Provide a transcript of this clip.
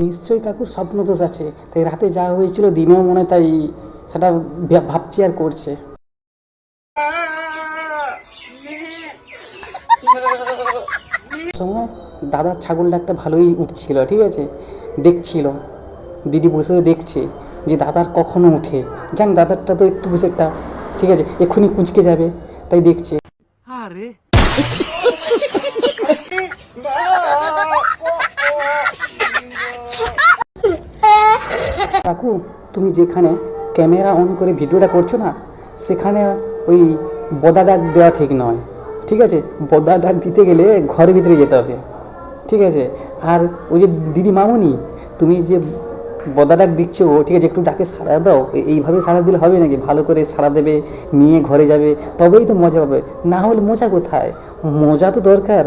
নিশ্চয়ই কাকুর স্বপ্ন দোষ আছে, তাই রাতে যা হয়েছিল দিনেও মনে তাই সেটা ভাবছি আর করছে। সময় দাদার ছাগলটা একটা ভালোই উঠছিল, ঠিক আছে, দেখছিল দিদি বসে দেখছে যে দাদার কখনো উঠে, জান দাদারটা তো একটু বসে একটা, ঠিক আছে, এক্ষুনি কুঁচকে যাবে, তাই দেখছে। আরে কাকু, তুমি যেখানে ক্যামেরা অন করে ভিডিওটা করছো না, সেখানে ওই বদা ডাক দেওয়া ঠিক নয়, ঠিক আছে, বদা ডাক দিতে গেলে ঘরের ভিতরে যেতে হবে, ঠিক আছে। আর ওই যে দিদি মামুনি, তুমি যে বদা ডাক দিচ্ছো, ঠিক আছে, একটু ডাকে সাড়া দাও, এইভাবে সাড়া দিলে হবে নাকি? ভালো করে সাড়া দেবে, নিয়ে ঘরে যাবে, তবেই তো মজা হবে, না হলে মজা কোথায়? মজা তো দরকার।